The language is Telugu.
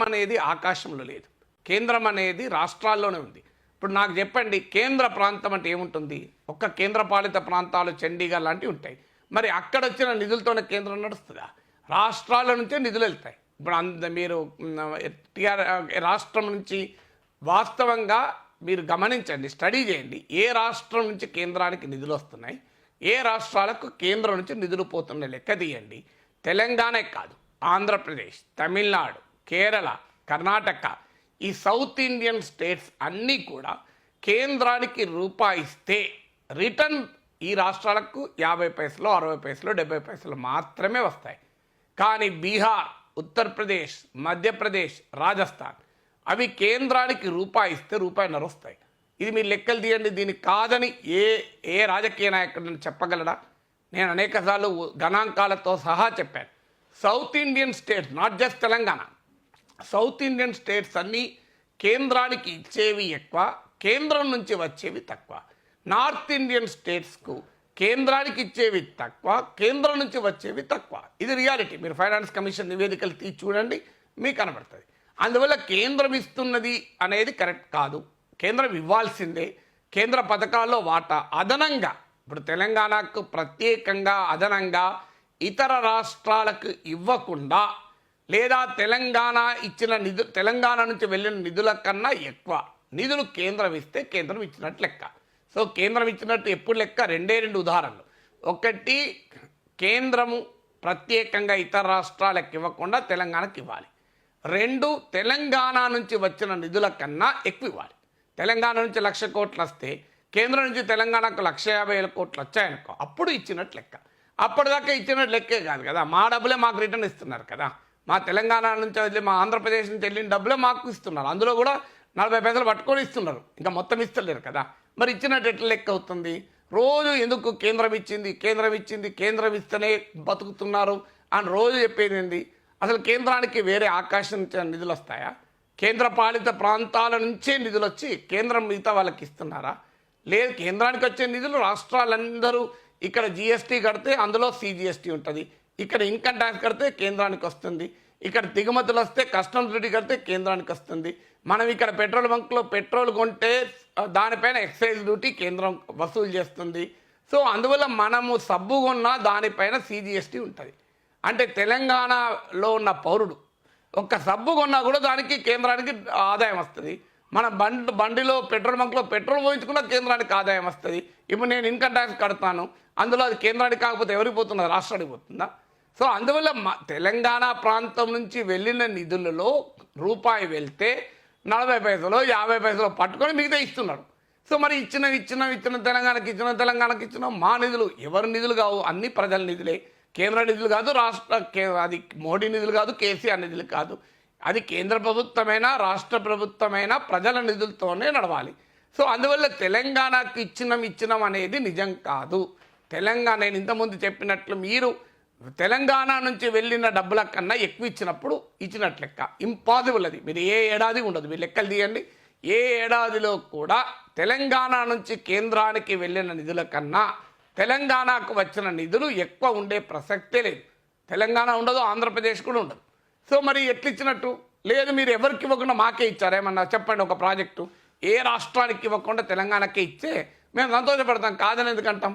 అనేది ఆకాశంలో లేదు, కేంద్రం అనేది రాష్ట్రాల్లోనే ఉంది. ఇప్పుడు నాకు చెప్పండి, కేంద్ర ప్రాంతం అంటే ఏముంటుంది? ఒక్క కేంద్రపాలిత ప్రాంతాలు చండీగఢ్ లాంటివి ఉంటాయి. మరి అక్కడ వచ్చిన నిధులతోనే కేంద్రం నడుస్తుందా? రాష్ట్రాల నుంచే నిధులు వెళ్తాయి. ఇప్పుడు మీరు రాష్ట్రం నుంచి వాస్తవంగా మీరు గమనించండి, స్టడీ చేయండి, ఏ రాష్ట్రం నుంచి కేంద్రానికి నిధులు వస్తున్నాయి, ఏ రాష్ట్రాలకు కేంద్రం నుంచి నిధులు పోతున్నాయి లెక్క తీయండి. తెలంగాణే కాదు, ఆంధ్రప్రదేశ్, తమిళనాడు, కేరళ, కర్ణాటక, ఈ సౌత్ ఇండియన్ స్టేట్స్ అన్నీ కూడా కేంద్రానికి రూపాయి ఇస్తే రిటర్న్ ఈ రాష్ట్రాలకు 50 పైసలు, 60 పైసలు, 70 పైసలు మాత్రమే వస్తాయి. కానీ బీహార్, ఉత్తరప్రదేశ్, మధ్యప్రదేశ్, రాజస్థాన్ అవి కేంద్రానికి రూపాయి ఇస్తే రూపాయిన్నర వస్తాయి. ఇది మీరు లెక్కలు తీయండి. దీనికి కాదని ఏ రాజకీయ నాయకుడు చెప్పగలడా? నేను అనేకసార్లు గణాంకాలతో సహా చెప్పాను. South Indian states, not just Telangana, south Indian states అన్నీ కేంద్రానికి ఇచ్చేవి ఎక్కువ, కేంద్రం నుంచి వచ్చేవి తక్కువ. నార్త్ ఇండియన్ స్టేట్స్కు కేంద్రానికి ఇచ్చేవి తక్కువ, కేంద్రం నుంచి వచ్చేవి తక్కువ. ఇది రియాలిటీ. మీరు ఫైనాన్స్ కమిషన్ నివేదికలు తీసి చూడండి, మీకు కనబడుతుంది. అందువల్ల కేంద్రం ఇస్తున్నది అనేది కరెక్ట్ కాదు. కేంద్రం ఇవ్వాల్సిందే. కేంద్ర పథకాల్లో వాటా అదనంగా, ఇప్పుడు తెలంగాణకు ప్రత్యేకంగా అదనంగా ఇతర రాష్ట్రాలకు ఇవ్వకుండా, లేదా తెలంగాణ ఇచ్చిన తెలంగాణ నుంచి వెళ్ళిన నిధుల కన్నా ఎక్కువ నిధులు కేంద్రం ఇస్తే కేంద్రం ఇచ్చినట్టు లెక్క. సో కేంద్రం ఇచ్చినట్టు ఎప్పుడు లెక్క? రెండు ఉదాహరణలు. ఒకటి, కేంద్రము ప్రత్యేకంగా ఇతర రాష్ట్రాలకు ఇవ్వకుండా తెలంగాణకు ఇవ్వాలి. 2, తెలంగాణ నుంచి వచ్చిన నిధుల కన్నా ఎక్కువ ఇవ్వాలి. తెలంగాణ నుంచి 1,00,000 కోట్లు వస్తే కేంద్రం నుంచి తెలంగాణకు 1,50,000 కోట్లు వచ్చాయనుకో, అప్పుడు ఇచ్చినట్టు లెక్క. అప్పటిదాకా ఇచ్చినట్టు లెక్కే కాదు కదా, మా డబ్బులే మాకు రిటర్న్ ఇస్తున్నారు కదా. మా తెలంగాణ నుంచి వెళ్ళి, మా ఆంధ్రప్రదేశ్ నుంచి వెళ్ళిన డబ్బులే మాకు ఇస్తున్నారు. అందులో కూడా 40 పైసలు పట్టుకొని ఇస్తున్నారు, ఇంకా మొత్తం ఇస్తలేరు కదా. మరి ఇచ్చినట్టు ఎట్లా లెక్క అవుతుంది? రోజు ఎందుకు కేంద్రం ఇచ్చింది, కేంద్రం ఇచ్చింది, కేంద్రం ఇస్తేనే బతుకుతున్నారు అని రోజు చెప్పేది ఏంది? అసలు కేంద్రానికి వేరే ఆకాశం నుంచి నిధులు వస్తాయా? కేంద్ర పాలిత ప్రాంతాల నుంచే నిధులు వచ్చి కేంద్రం మిగతా వాళ్ళకి ఇస్తున్నారా? లేదు, కేంద్రానికి వచ్చే నిధులు రాష్ట్రాలందరూ ఇక్కడ జిఎస్టీ కడితే అందులో సిజిఎస్టీ ఉంటుంది, ఇక్కడ ఇన్కమ్ ట్యాక్స్ కడితే కేంద్రానికి వస్తుంది, ఇక్కడ దిగుమతులు వస్తే కస్టమ్స్ డ్యూటీ కడితే కేంద్రానికి వస్తుంది. మనం ఇక్కడ పెట్రోల్ బంక్లో పెట్రోల్ కొంటే దానిపైన ఎక్సైజ్ డ్యూటీ కేంద్రం వసూలు చేస్తుంది. సో అందువల్ల మనము సబ్బు కొన్నా దానిపైన సిజిఎస్టీ ఉంటుంది. అంటే తెలంగాణలో ఉన్న పౌరుడు ఒక్క సబ్బు కొన్నా కూడా దానికి కేంద్రానికి ఆదాయం వస్తుంది. మన బండిలో పెట్రోల్ బంక్లో పెట్రోల్ పోయించుకున్న కేంద్రానికి ఆదాయం వస్తుంది. ఇప్పుడు నేను ఇన్కమ్ ట్యాక్స్ కడతాను, అందులో అది కేంద్రానికి కాకపోతే ఎవరికి పోతుందా? రాష్ట్రానికి పోతుందా? సో అందువల్ల తెలంగాణ ప్రాంతం నుంచి వెళ్ళిన నిధులలో రూపాయి వెళ్తే 40 పైసలు, 50 పైసలు పట్టుకొని మిగతా ఇస్తున్నారు. సో మరి ఇచ్చిన తెలంగాణకి ఇచ్చిన మా నిధులు ఎవరి నిధులు కావు, అన్ని ప్రజల నిధులే. కేంద్ర నిధులు కాదు, అది మోడీ నిధులు కాదు, కేసీఆర్ నిధులు కాదు. అది కేంద్ర ప్రభుత్వమైనా రాష్ట్ర ప్రభుత్వమైనా ప్రజల నిధులతోనే నడవాలి. సో అందువల్ల తెలంగాణకు ఇచ్చినం అనేది నిజం కాదు. తెలంగాణ, నేను ఇంతకుముందు చెప్పినట్లు, మీరు తెలంగాణ నుంచి వెళ్ళిన డబ్బుల కన్నా ఎక్కువ ఇచ్చినప్పుడు ఇచ్చినట్లు లెక్క. ఇంపాసిబుల్ అది. మీరు ఏ ఏడాది ఉండదు, మీరు లెక్కలు తీయండి. ఏ ఏడాదిలో కూడా తెలంగాణ నుంచి కేంద్రానికి వెళ్ళిన నిధుల కన్నా తెలంగాణకు వచ్చిన నిధులు ఎక్కువ ఉండే ప్రసక్తే లేదు. తెలంగాణ ఉండదు, ఆంధ్రప్రదేశ్ కూడా ఉండదు. సో మరి ఎట్లా ఇచ్చినట్టు? లేదు, మీరు ఎవరికి ఇవ్వకుండా మాకే ఇచ్చారు. ఏమన్నా చెప్పండి, ఒక ప్రాజెక్టు ఏ రాష్ట్రానికి ఇవ్వకుండా తెలంగాణకే ఇచ్చే మేము సంతోషపడతాం, కాదని ఎందుకంటాం?